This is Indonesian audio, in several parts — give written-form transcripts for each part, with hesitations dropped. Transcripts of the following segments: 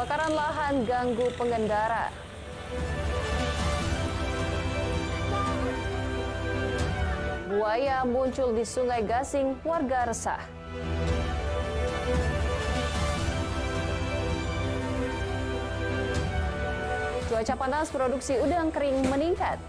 Kebakaran lahan ganggu pengendara. Buaya muncul di Sungai Gasing, warga resah. Cuaca panas, produksi udang kering meningkat.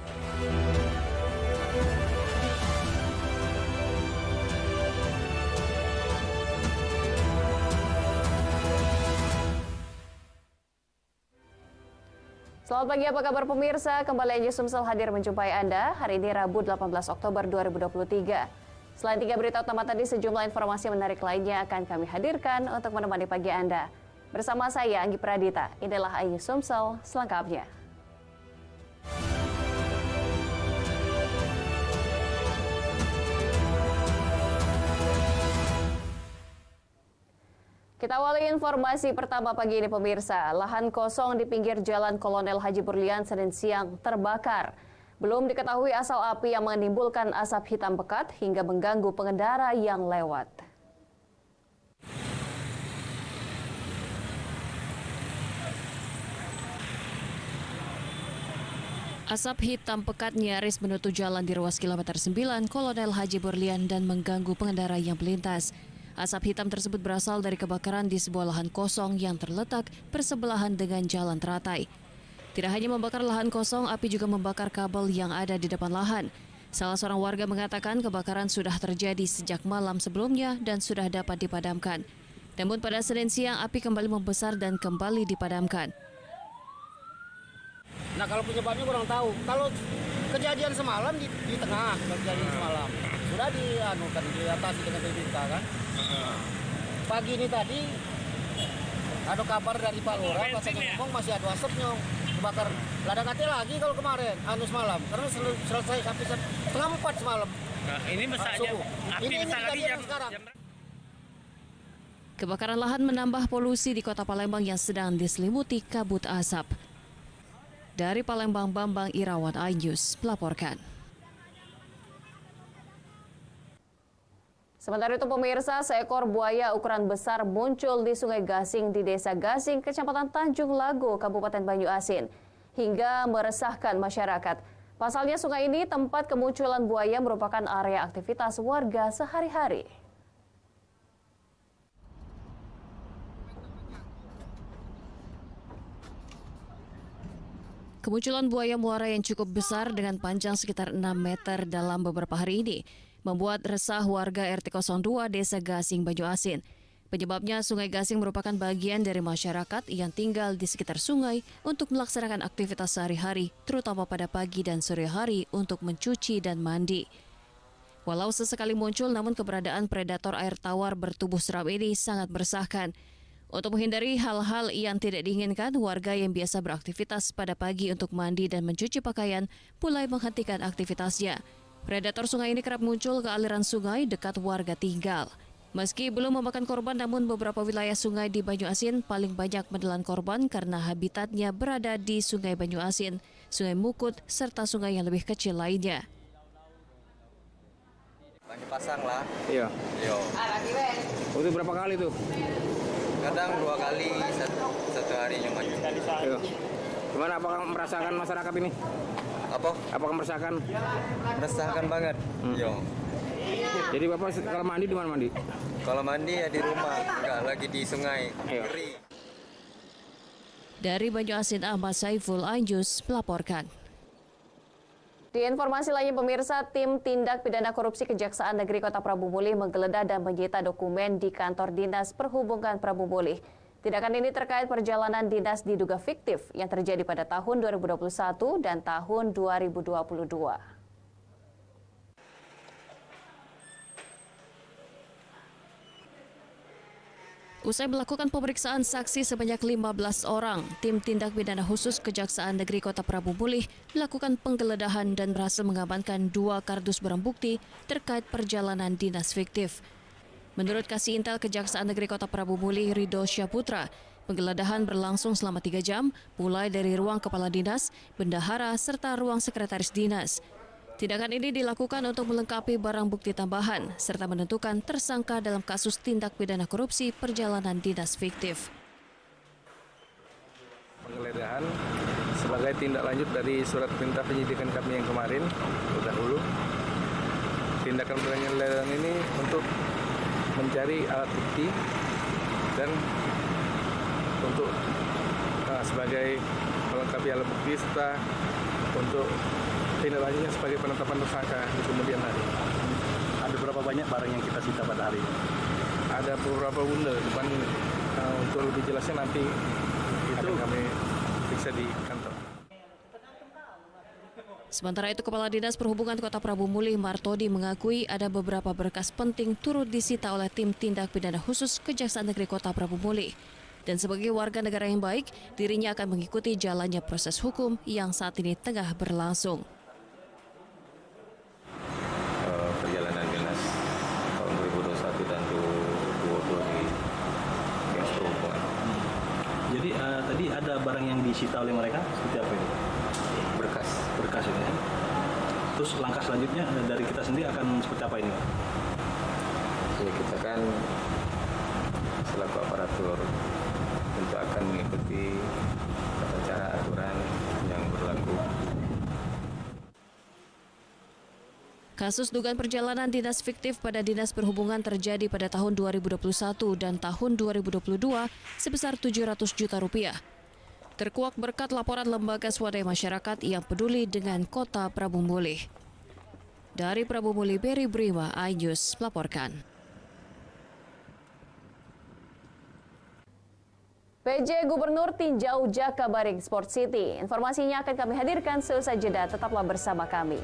Selamat pagi, apa kabar pemirsa? Kembali News Sumsel hadir menjumpai Anda. Hari ini Rabu 18 Oktober 2023. Selain 3 berita utama tadi, sejumlah informasi menarik lainnya akan kami hadirkan untuk menemani pagi Anda. Bersama saya, Anggi Pradita. Inilah Ayu Sumsel selengkapnya. Kita awali informasi pertama pagi ini pemirsa. Lahan kosong di pinggir Jalan Kolonel Haji Burlian Senin siang terbakar. Belum diketahui asal api yang menimbulkan asap hitam pekat hingga mengganggu pengendara yang lewat. Asap hitam pekat nyaris menutup jalan di ruas kilometer 9 Kolonel Haji Burlian dan mengganggu pengendara yang melintas. Asap hitam tersebut berasal dari kebakaran di sebuah lahan kosong yang terletak bersebelahan dengan jalan teratai. Tidak hanya membakar lahan kosong, api juga membakar kabel yang ada di depan lahan. Salah seorang warga mengatakan kebakaran sudah terjadi sejak malam sebelumnya dan sudah dapat dipadamkan. Namun pada Senin siang, api kembali membesar dan kembali dipadamkan. Nah, kalau penyebabnya kurang tahu. Kalau kejadian semalam di tengah, kejadian semalam sudah diatasi dengan BBK kan. Pagi ini tadi ada kabar dari Pak Lurah, katanya ngomong masih ada asapnya kebakar. Ladang hati lagi kalau kemarin, semalam, karena selesai sampai setengah 4 semalam. Nah, ini besarnya, api besar lagi jam sekarang. Kebakaran lahan menambah polusi di Kota Palembang yang sedang diselimuti kabut asap. Dari Palembang, Bambang Irawan, iNews melaporkan. Sementara itu pemirsa, seekor buaya ukuran besar muncul di Sungai Gasing di Desa Gasing, Kecamatan Tanjung Lago, Kabupaten Banyuasin, hingga meresahkan masyarakat. Pasalnya sungai ini tempat kemunculan buaya merupakan area aktivitas warga sehari-hari. Kemunculan buaya muara yang cukup besar dengan panjang sekitar 6 meter dalam beberapa hari ini membuat resah warga RT 02 Desa Gasing, Banyuasin. Penyebabnya Sungai Gasing merupakan bagian dari masyarakat yang tinggal di sekitar sungai untuk melaksanakan aktivitas sehari-hari, terutama pada pagi dan sore hari untuk mencuci dan mandi. Walau sesekali muncul, namun keberadaan predator air tawar bertubuh seram ini sangat meresahkan. Untuk menghindari hal-hal yang tidak diinginkan, warga yang biasa beraktivitas pada pagi untuk mandi dan mencuci pakaian mulai menghentikan aktivitasnya. Predator sungai ini kerap muncul ke aliran sungai dekat warga tinggal. Meski belum memakan korban, namun beberapa wilayah sungai di Banyuasin paling banyak menelan korban karena habitatnya berada di Sungai Banyuasin, Sungai Mukut, serta sungai yang lebih kecil lainnya. Banyak pasang lah. Iya. Yo. Itu berapa kali tuh? Kadang 2 kali satu hari cuma. Iya. Gimana, apakah merasakan masyarakat ini? Apakah merasakan? Meresahkan banget. Yo. Jadi Bapak kalau mandi di mana mandi? Kalau mandi ya di rumah, enggak lagi di sungai. Ayo. Ngeri. Dari Banyuasin, Ahmad Saiful, iNews melaporkan. Di informasi lainnya pemirsa, tim tindak pidana korupsi Kejaksaan Negeri Kota Prabu Mulih menggeledah dan menyita dokumen di kantor Dinas Perhubungan Prabu Mulih. Tindakan ini terkait perjalanan dinas diduga fiktif yang terjadi pada tahun 2021 dan tahun 2022. Usai melakukan pemeriksaan saksi sebanyak 15 orang, tim tindak pidana khusus Kejaksaan Negeri Kota Prabu Mulih melakukan penggeledahan dan berhasil mengamankan 2 kardus barang bukti terkait perjalanan dinas fiktif. Menurut Kasih Intel Kejaksaan Negeri Kota Prabu Mulih, Ridho Syaputra, penggeledahan berlangsung selama 3 jam, mulai dari ruang kepala dinas, bendahara, serta ruang sekretaris dinas. Tindakan ini dilakukan untuk melengkapi barang bukti tambahan, serta menentukan tersangka dalam kasus tindak pidana korupsi perjalanan dinas fiktif. Penggeledahan sebagai tindak lanjut dari surat perintah penyidikan kami yang kemarin terdahulu. Tindakan penggeledahan ini untuk mencari alat bukti dan untuk sebagai melengkapi alat bukti serta untuk tindak lanjutnya sebagai penetapan tersangka di kemudian hari. Ada berapa banyak barang yang kita sita pada hari ini? Ada beberapa bundel, cuman untuk lebih jelasnya nanti itu kami periksa di kantor. Sementara itu, Kepala Dinas Perhubungan Kota Prabu Muli Martodi mengakui ada beberapa berkas penting turut disita oleh tim tindak pidana khusus Kejaksaan Negeri Kota Prabu Muli. Dan sebagai warga negara yang baik, dirinya akan mengikuti jalannya proses hukum yang saat ini tengah berlangsung. Perjalanan dinas tahun 2021 dan 2022 di Dinas Perhubungan. Jadi tadi ada barang yang disita oleh mereka, seperti apa itu? Berkas ini ya. Terus langkah selanjutnya dari kita sendiri akan seperti apa ini, Pak? Ya, kita kan selaku aparatur tentu akan mengikuti tata cara aturan yang berlaku. Kasus dugaan perjalanan dinas fiktif pada Dinas Perhubungan terjadi pada tahun 2021 dan tahun 2022 sebesar Rp700 juta. Terkuak berkat laporan lembaga swadaya masyarakat yang peduli dengan Kota Prabu Muli. Dari Prabu Muli, Berry Brima, iNews melaporkan. PJ Gubernur tinjau Jakabaring Sport City. Informasinya akan kami hadirkan seusai jeda. Tetaplah bersama kami.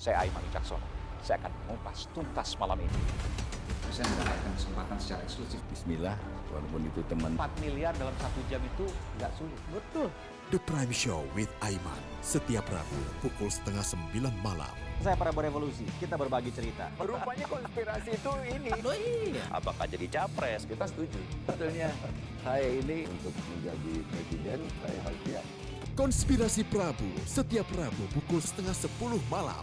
Saya Aiman Wicaksono. Saya akan mengupas tuntas malam ini. Saya mendapatkan kesempatan secara eksklusif. Bismillah, walaupun itu teman. 4 miliar dalam 1 jam itu nggak sulit. Betul. The Prime Show with Aiman. Setiap Rabu pukul 8:30 malam. Saya Prabu Revolusi, kita berbagi cerita. Rupanya konspirasi itu ini. Oh iya. Apakah jadi capres? Kita setuju. Sebetulnya saya ini untuk menjadi presiden, saya harus siap. Konspirasi Prabu, setiap Rabu pukul 9:30 malam.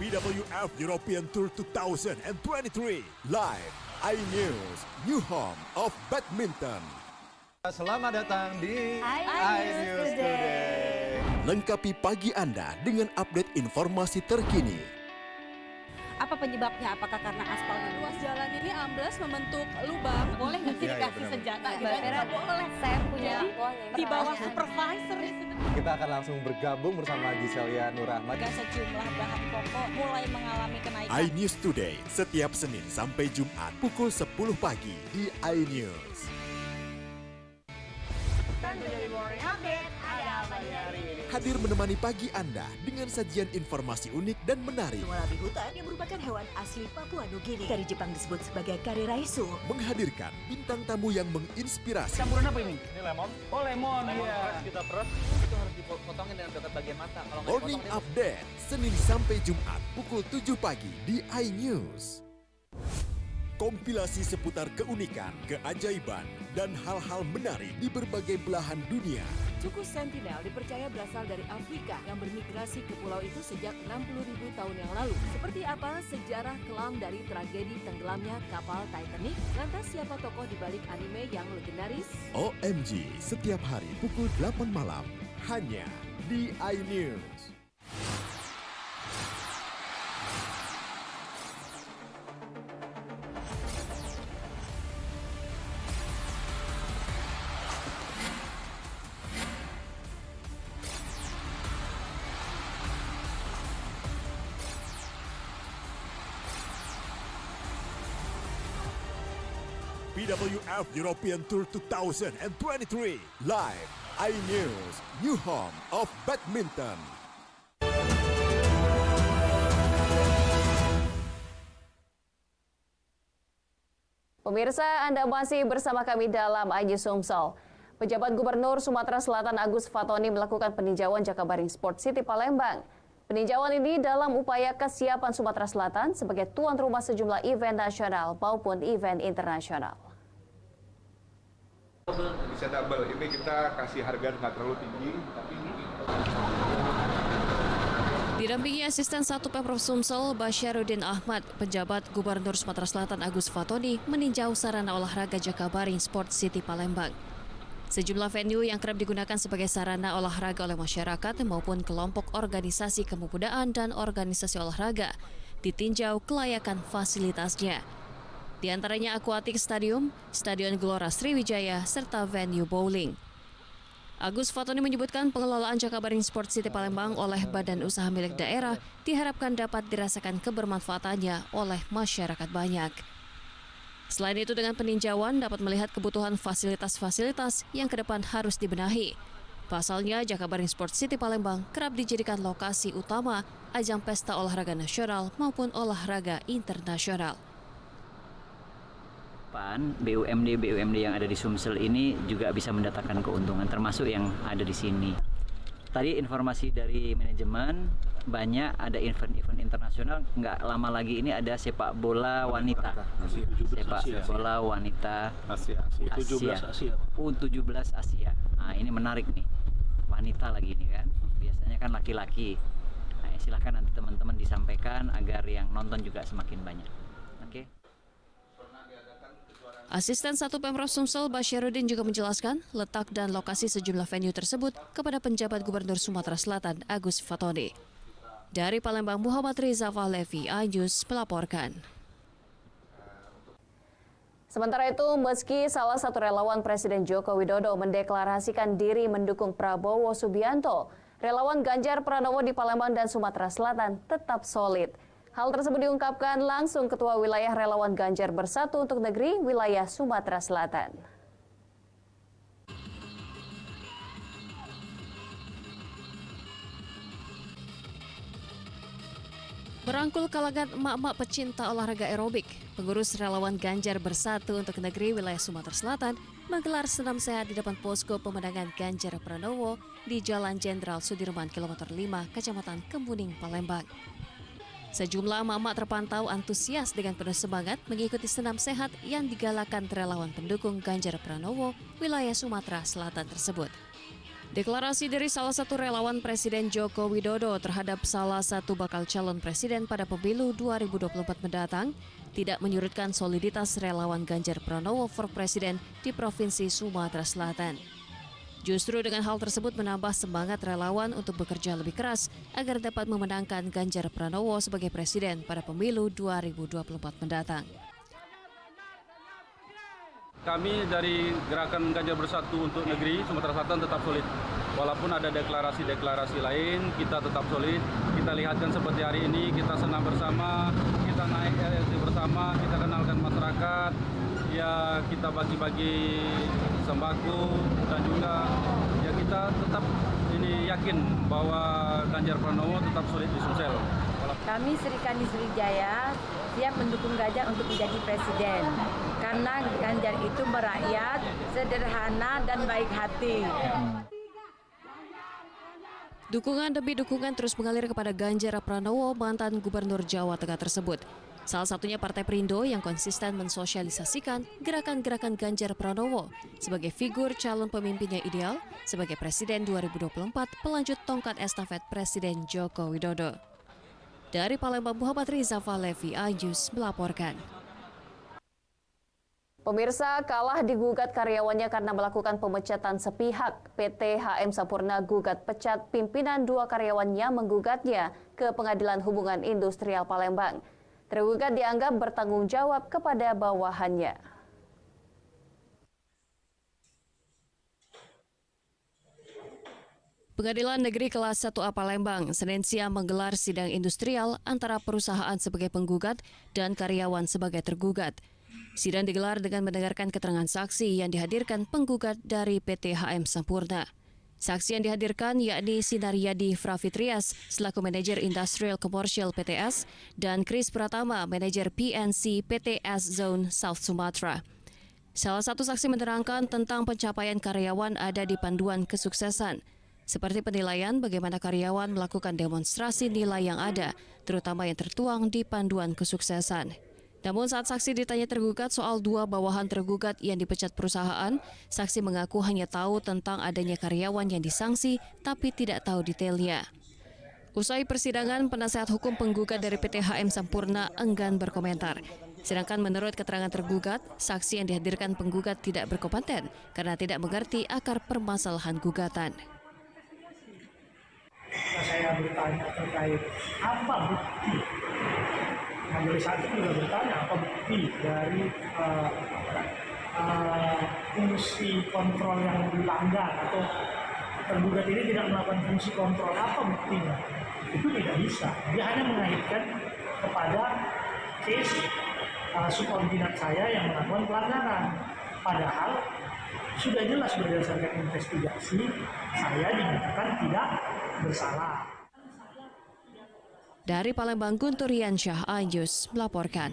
BWF European Tour 2023 live iNews, new home of badminton. Selamat datang di iNews Today. Lengkapi pagi Anda dengan update informasi terkini. Apa penyebabnya? Apakah karena aspalnya? Ruas jalan ini ambles membentuk lubang. Boleh nggak sih dikasih senjata? Nggak boleh. Saya punya di bawah supervisor. Kita akan langsung bergabung bersama Giselia Nurrahman. Sejumlah bahan pokok mulai mengalami kenaikan. iNews Today setiap Senin sampai Jumat pukul 10 pagi di iNews. Hadir menemani pagi Anda dengan sajian informasi unik dan menarik. Walabi hutan yang merupakan hewan asli Papua Nugini. Dari Jepang disebut sebagai kare raisu. Menghadirkan bintang tamu yang menginspirasi. Campuran apa ini? Ini lemon. Oh lemon, iya. Kita peras, itu harus dipotongin dengan dekat bagian mata. Kalau Morning Update, Senin sampai Jumat pukul 7 pagi di iNews. Kompilasi seputar keunikan, keajaiban, dan hal-hal menarik di berbagai belahan dunia. Suku Sentinel dipercaya berasal dari Afrika yang bermigrasi ke pulau itu sejak 60.000 tahun yang lalu. Seperti apa sejarah kelam dari tragedi tenggelamnya kapal Titanic? Lantas siapa tokoh di balik anime yang legendaris? OMG, setiap hari pukul 8 malam, hanya di iNews. BWF European Tour 2023 live iNews, new home of badminton. Pemirsa, Anda masih bersama kami dalam iNews Sumsel. Pejabat Gubernur Sumatera Selatan Agus Fatoni melakukan peninjauan Jakabaring Sport City Palembang. Peninjauan ini dalam upaya kesiapan Sumatera Selatan sebagai tuan rumah sejumlah event nasional maupun event internasional. Bisa double, ini kita kasih harga nggak terlalu tinggi, tapi Didampingi Asisten 1 Pemprov Sumsel, Basyaruddin Ahmad, pejabat Gubernur Sumatera Selatan Agus Fatoni meninjau sarana olahraga Jakabaring Sport City Palembang. Sejumlah venue yang kerap digunakan sebagai sarana olahraga oleh masyarakat maupun kelompok organisasi kepemudaan dan organisasi olahraga ditinjau kelayakan fasilitasnya. Di antaranya Aquatic Stadium, Stadion Gelora Sriwijaya, serta venue bowling. Agus Fatoni menyebutkan pengelolaan Jakabaring Sport City Palembang oleh badan usaha milik daerah diharapkan dapat dirasakan kebermanfaatannya oleh masyarakat banyak. Selain itu, dengan peninjauan dapat melihat kebutuhan fasilitas-fasilitas yang ke depan harus dibenahi. Pasalnya, Jakabaring Sport City Palembang kerap dijadikan lokasi utama ajang pesta olahraga nasional maupun olahraga internasional. BUMD yang ada di Sumsel ini juga bisa mendatangkan keuntungan, termasuk yang ada di sini. Tadi informasi dari manajemen, banyak ada event-event internasional. Nggak lama lagi ini ada sepak bola wanita, sepak bola wanita Asia, U17 Asia. Nah, ini menarik nih, wanita lagi ini kan, biasanya kan laki-laki. Nah, silahkan nanti teman-teman disampaikan agar yang nonton juga semakin banyak. Oke. Asisten 1 Pemprov Sumsel, Basyaruddin, juga menjelaskan letak dan lokasi sejumlah venue tersebut kepada penjabat Gubernur Sumatera Selatan Agus Fatoni. Dari Palembang, Muhammad Riza Fahlevi, iNews melaporkan. Sementara itu, meski salah satu relawan Presiden Joko Widodo mendeklarasikan diri mendukung Prabowo Subianto, relawan Ganjar Pranowo di Palembang dan Sumatera Selatan tetap solid. Hal tersebut diungkapkan langsung Ketua Wilayah Relawan Ganjar Bersatu untuk Negeri wilayah Sumatera Selatan. Merangkul kalangan emak-emak pecinta olahraga aerobik, pengurus Relawan Ganjar Bersatu untuk Negeri wilayah Sumatera Selatan menggelar senam sehat di depan posko pemenangan Ganjar Pranowo di Jalan Jenderal Sudirman, Kilometer 5, Kecamatan Kemuning, Palembang. Sejumlah emak-emak terpantau antusias dengan penuh semangat mengikuti senam sehat yang digalakan relawan pendukung Ganjar Pranowo wilayah Sumatera Selatan tersebut. Deklarasi dari salah satu relawan Presiden Joko Widodo terhadap salah satu bakal calon presiden pada pemilu 2024 mendatang tidak menyurutkan soliditas relawan Ganjar Pranowo for Presiden di Provinsi Sumatera Selatan. Justru dengan hal tersebut menambah semangat relawan untuk bekerja lebih keras agar dapat memenangkan Ganjar Pranowo sebagai presiden pada pemilu 2024 mendatang. Kami dari Gerakan Ganjar Bersatu untuk Negeri Sumatera Selatan tetap solid. Walaupun ada deklarasi-deklarasi lain, kita tetap solid. Kita lihatkan seperti hari ini, kita senam bersama, kita naik LRT bersama, kita kenalkan masyarakat. Ya, kita bagi-bagi sembako dan juga ya kita tetap ini yakin bahwa Ganjar Pranowo tetap solid di Sumsel. Kami Serikandi Sriwijaya siap mendukung Ganjar untuk menjadi presiden karena Ganjar itu merakyat, sederhana dan baik hati. Dukungan demi dukungan terus mengalir kepada Ganjar Pranowo, mantan Gubernur Jawa Tengah tersebut. Salah satunya Partai Perindo yang konsisten mensosialisasikan gerakan-gerakan Ganjar Pranowo sebagai figur calon pemimpinnya ideal sebagai Presiden 2024 pelanjut tongkat estafet Presiden Joko Widodo. Dari Palembang, Muhammad Riza Fahlevi, iNews melaporkan. Pemirsa, kalah digugat karyawannya karena melakukan pemecatan sepihak. PT HM Sampurna gugat pecat pimpinan 2 karyawannya menggugatnya ke Pengadilan Hubungan Industrial Palembang. Tergugat dianggap bertanggung jawab kepada bawahannya. Pengadilan Negeri Kelas 1A Palembang Senin siang menggelar sidang industrial antara perusahaan sebagai penggugat dan karyawan sebagai tergugat. Sidang digelar dengan mendengarkan keterangan saksi yang dihadirkan penggugat dari PT HM Sampurna. Saksi yang dihadirkan yakni Sinaryadi Frafitrias selaku manajer Industrial Commercial PTS dan Chris Pratama, manajer PNC PTS Zone South Sumatera. Salah satu saksi menerangkan tentang pencapaian karyawan ada di panduan kesuksesan, seperti penilaian bagaimana karyawan melakukan demonstrasi nilai yang ada, terutama yang tertuang di panduan kesuksesan. Namun saat saksi ditanya tergugat soal 2 bawahan tergugat yang dipecat perusahaan, saksi mengaku hanya tahu tentang adanya karyawan yang disangsi tapi tidak tahu detailnya. Usai persidangan, penasehat hukum penggugat dari PT HM Sampurna enggan berkomentar. Sedangkan menurut keterangan tergugat, saksi yang dihadirkan penggugat tidak berkompeten karena tidak mengerti akar permasalahan gugatan. Saya bertanya terkait apa bukti. Majelis hakim juga bertanya apa bukti dari fungsi kontrol yang dilanggar atau tergugat ini tidak melakukan fungsi kontrol, apa buktinya? Itu tidak bisa. Dia hanya mengaitkan kepada case subordinat saya yang melakukan pelanggaran. Padahal sudah jelas berdasarkan investigasi saya dinyatakan tidak bersalah. Dari Palembang, Guntur Riansyah, iNews melaporkan.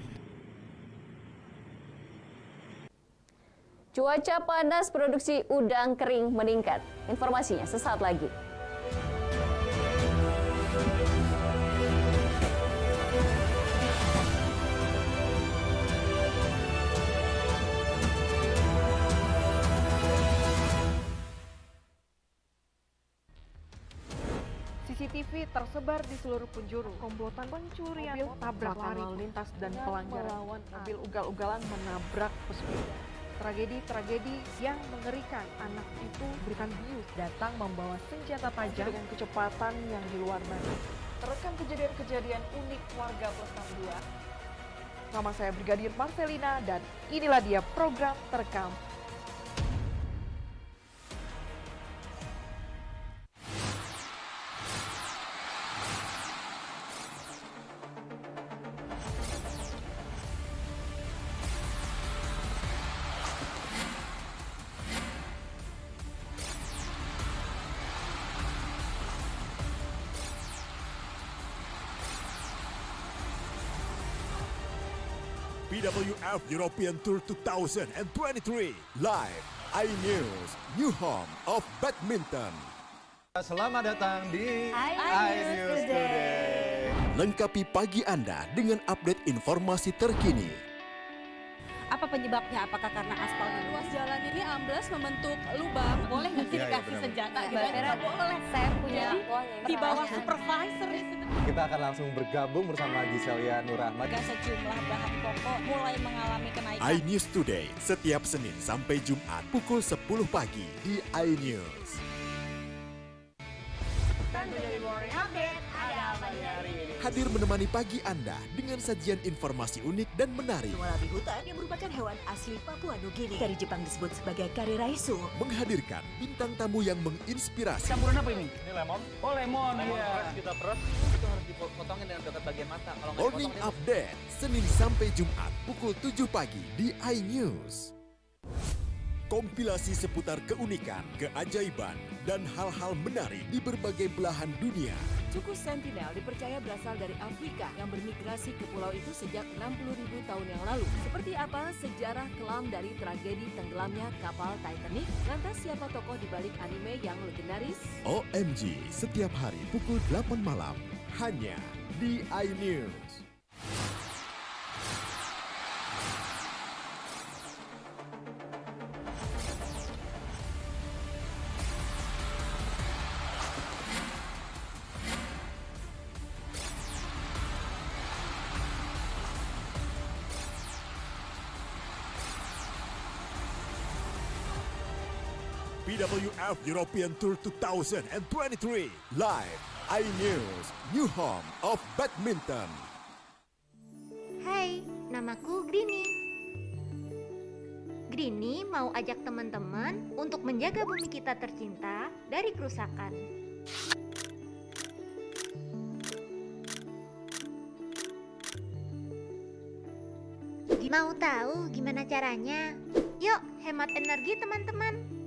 Cuaca panas, produksi udang kering meningkat. Informasinya sesaat lagi. CCTV tersebar di seluruh penjuru. Komplotan pencurian, mobil tabrakan lalu lintas dan pelanggaran melawan mobil ugal-ugalan menabrak pesepeda. Tragedi-tragedi yang mengerikan. Anak itu berikan bius datang membawa senjata tajam dengan kecepatan yang di luar batas. Terekam kejadian-kejadian unik warga plus 62. Nama saya Brigadir Marcelina dan inilah dia program Terekam. BWF European Tour 2023 live iNews, new home of badminton. Selamat datang di iNews Today. Lengkapi pagi Anda dengan update informasi terkini. Apa penyebabnya? Apakah karena aspalnya? Ruas jalan ini amblas membentuk lubang. Boleh nggak sih dikasih senjata? Tidak boleh. Saya punya di bawah supervisor. Kita akan langsung bergabung bersama Giselia Nurahmat. Sejumlah bahan pokok mulai mengalami kenaikan. iNews Today setiap Senin sampai Jumat pukul 10 pagi di iNews. Hadir menemani pagi Anda dengan sajian informasi unik dan menarik. Walabi hutan yang merupakan hewan asli Papua Nugini. Dari Jepang disebut sebagai kare raisu. Menghadirkan bintang tamu yang menginspirasi. Campuran apa ini? Ini lemon. Oh lemon, iya. Kita peras. Itu harus dipotongin dengan dekat bagian mata. Kalau nggak Morning Update, Senin sampai Jumat pukul 7 pagi di iNews. Kompilasi seputar keunikan, keajaiban, dan hal-hal menarik di berbagai belahan dunia. Suku Sentinel dipercaya berasal dari Afrika yang bermigrasi ke pulau itu sejak 60.000 tahun yang lalu. Seperti apa sejarah kelam dari tragedi tenggelamnya kapal Titanic? Lantas siapa tokoh di balik anime yang legendaris? OMG, setiap hari pukul 8 malam, hanya di iNews. BWF European Tour 2023 live iNews, new home of badminton. Hai, namaku Grini. Grini mau ajak teman-teman untuk menjaga bumi kita tercinta dari kerusakan. Mau tahu gimana caranya? Yuk, hemat energi teman-teman.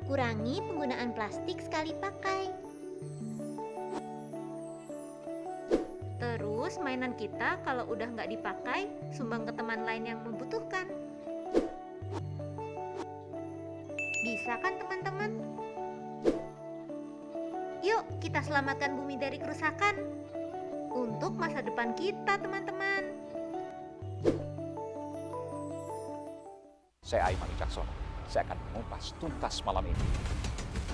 Kurangi penggunaan plastik sekali pakai. Terus mainan kita kalau udah nggak dipakai, sumbang ke teman lain yang membutuhkan. Bisa kan teman-teman? Yuk kita selamatkan bumi dari kerusakan untuk masa depan kita, teman-teman. Saya Aiman Wicaksono. Saya akan mengupas tuntas malam ini.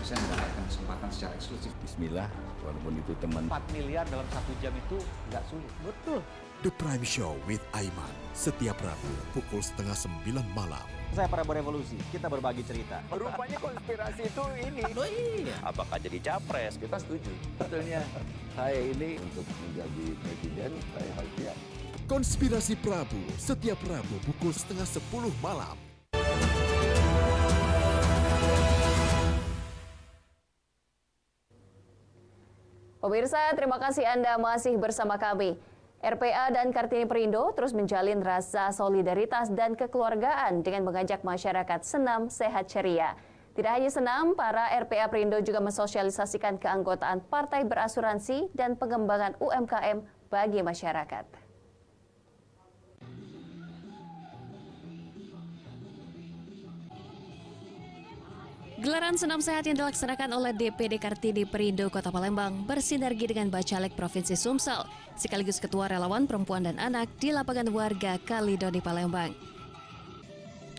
Saya mendapatkan kesempatan secara eksklusif. Bismillah, walaupun itu teman. 4 miliar dalam 1 jam itu nggak sulit. Betul. The Prime Show with Aiman, setiap Rabu pukul 8:30 malam. Saya Prabowo Revolusi, kita berbagi cerita. Rupanya konspirasi itu ini. Oh iya. Apakah jadi capres? Kita setuju. Sebetulnya saya ini untuk menjadi presiden, saya harus siap. Konspirasi Prabu, setiap Rabu pukul 9:30 malam. Pemirsa, terima kasih Anda masih bersama kami. RPA dan Kartini Perindo terus menjalin rasa solidaritas dan kekeluargaan dengan mengajak masyarakat senam sehat ceria. Tidak hanya senam, para RPA Perindo juga mensosialisasikan keanggotaan partai berasuransi dan pengembangan UMKM bagi masyarakat. Gelaran senam sehat yang dilaksanakan oleh DPD Kartini Perindo Kota Palembang bersinergi dengan Bacalek Provinsi Sumsel, sekaligus Ketua Relawan Perempuan dan Anak di lapangan warga Kalidoni Palembang.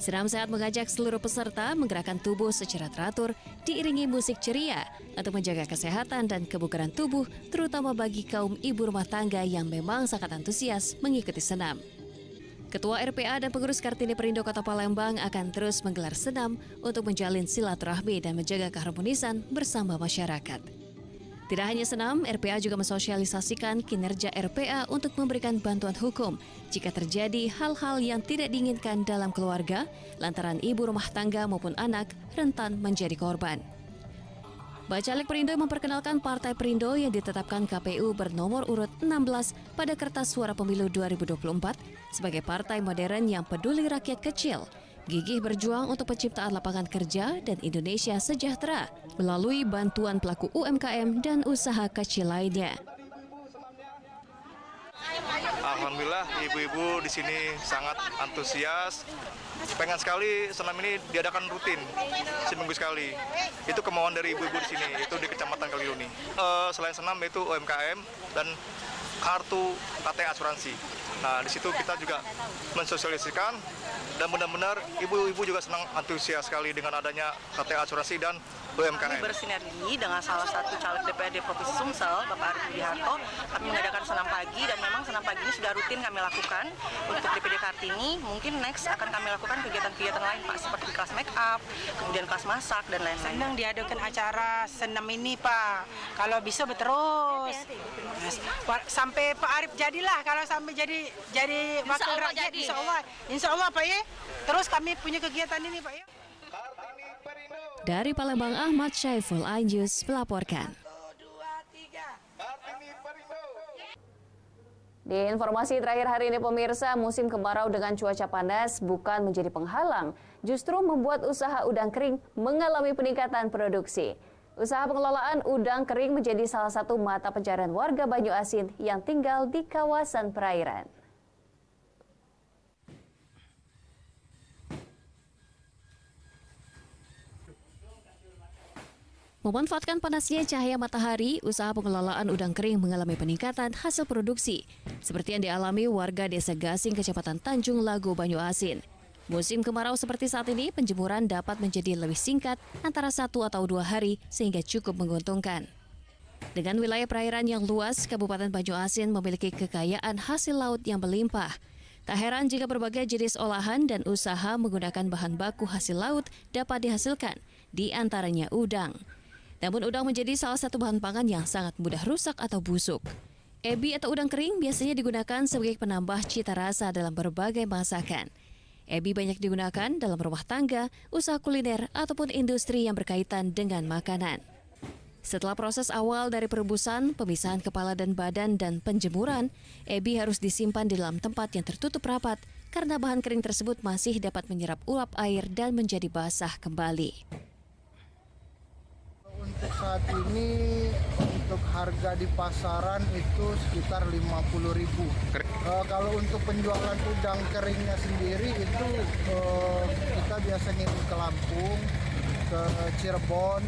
Senam sehat mengajak seluruh peserta menggerakkan tubuh secara teratur, diiringi musik ceria untuk menjaga kesehatan dan kebugaran tubuh, terutama bagi kaum ibu rumah tangga yang memang sangat antusias mengikuti senam. Ketua RPA dan pengurus Kartini Perindo Kota Palembang akan terus menggelar senam untuk menjalin silaturahmi dan menjaga keharmonisan bersama masyarakat. Tidak hanya senam, RPA juga mensosialisasikan kinerja RPA untuk memberikan bantuan hukum jika terjadi hal-hal yang tidak diinginkan dalam keluarga, lantaran ibu rumah tangga maupun anak rentan menjadi korban. Bacalek Perindo memperkenalkan Partai Perindo yang ditetapkan KPU bernomor urut 16 pada Kertas Suara Pemilu 2024 sebagai partai modern yang peduli rakyat kecil, gigih berjuang untuk penciptaan lapangan kerja dan Indonesia sejahtera melalui bantuan pelaku UMKM dan usaha kecil lainnya. Alhamdulillah ibu-ibu di sini sangat antusias. Pengen sekali senam ini diadakan rutin seminggu sekali. Itu kemauan dari ibu-ibu di sini, itu di Kecamatan Kalidoni. Selain senam itu UMKM dan kartu KTA asuransi. Nah, di situ kita juga mensosialisasikan dan benar-benar ibu-ibu juga senang antusias sekali dengan adanya KTA asuransi dan UMKM. Kami bersinergi dengan salah satu caleg DPRD Provinsi Sumsel, Bapak Arif Widiharto. Kami mengadakan senam pagi dan memang senam pagi ini sudah rutin kami lakukan untuk DPD Kartini. Mungkin next akan kami lakukan kegiatan-kegiatan lain Pak, seperti kelas make up, kemudian kelas masak dan lain-lain. Senang diadakan acara senam ini Pak. Kalau bisa berterus. Sampai Pak Arif jadilah, kalau sampai jadi wakil rakyat insya Allah Pak ya. Terus kami punya kegiatan ini Pak ya. Dari Palembang, Ahmad Syaiful, iNews melaporkan. Di informasi terakhir hari ini pemirsa, musim kemarau dengan cuaca panas bukan menjadi penghalang, justru membuat usaha udang kering mengalami peningkatan produksi. Usaha pengelolaan udang kering menjadi salah satu mata pencarian warga Banyuasin yang tinggal di kawasan perairan. Memanfaatkan panasnya cahaya matahari, usaha pengelolaan udang kering mengalami peningkatan hasil produksi, seperti yang dialami warga Desa Gasing, Kecamatan Tanjung Lago, Banyuasin. Musim kemarau seperti saat ini, penjemuran dapat menjadi lebih singkat, antara 1 atau 2 hari, sehingga cukup menguntungkan. Dengan wilayah perairan yang luas, Kabupaten Banyuasin memiliki kekayaan hasil laut yang berlimpah. Tak heran jika berbagai jenis olahan dan usaha menggunakan bahan baku hasil laut dapat dihasilkan, di antaranya udang. Namun udang menjadi salah satu bahan pangan yang sangat mudah rusak atau busuk. Ebi atau udang kering biasanya digunakan sebagai penambah cita rasa dalam berbagai masakan. Ebi banyak digunakan dalam rumah tangga, usaha kuliner, ataupun industri yang berkaitan dengan makanan. Setelah proses awal dari perebusan, pemisahan kepala dan badan, dan penjemuran, ebi harus disimpan di dalam tempat yang tertutup rapat karena bahan kering tersebut masih dapat menyerap uap air dan menjadi basah kembali. saat ini untuk harga di pasaran itu sekitar 50.000. Kalau untuk penjualan udang keringnya sendiri itu kita biasa ngirim ke Lampung, ke Cirebon,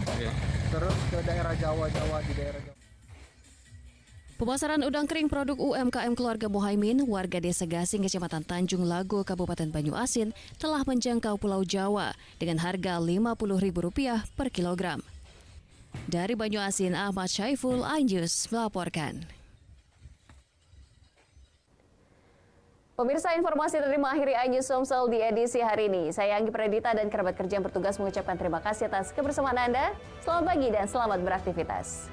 terus ke daerah Jawa di daerah Jawa. Pemasaran udang kering produk UMKM keluarga Muhaimin, warga Desa Gasing, Kecamatan Tanjung Lago, Kabupaten Banyuasin, telah menjangkau Pulau Jawa dengan harga Rp50.000 per kilogram. Dari Banyuasin, Ahmad Syaiful, iNews melaporkan. Pemirsa, informasi dari mengakhiri iNews Sumsel di edisi hari ini. Saya Anggi Pradita dan kerabat kerja yang bertugas mengucapkan terima kasih atas kebersamaan Anda. Selamat pagi dan selamat beraktivitas.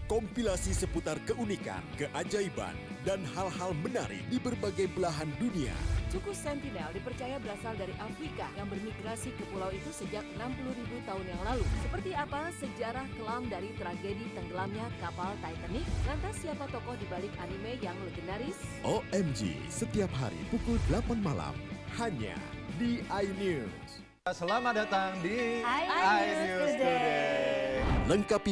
Kompilasi seputar keunikan, keajaiban, dan hal-hal menarik di berbagai belahan dunia. Suku Sentinel dipercaya berasal dari Afrika yang bermigrasi ke pulau itu sejak 60.000 tahun yang lalu. Seperti apa sejarah kelam dari tragedi tenggelamnya kapal Titanic? Lantas siapa tokoh di balik anime yang legendaris? OMG, setiap hari pukul 8 malam, hanya di iNews. Selamat datang di iNews Today. Lengkapi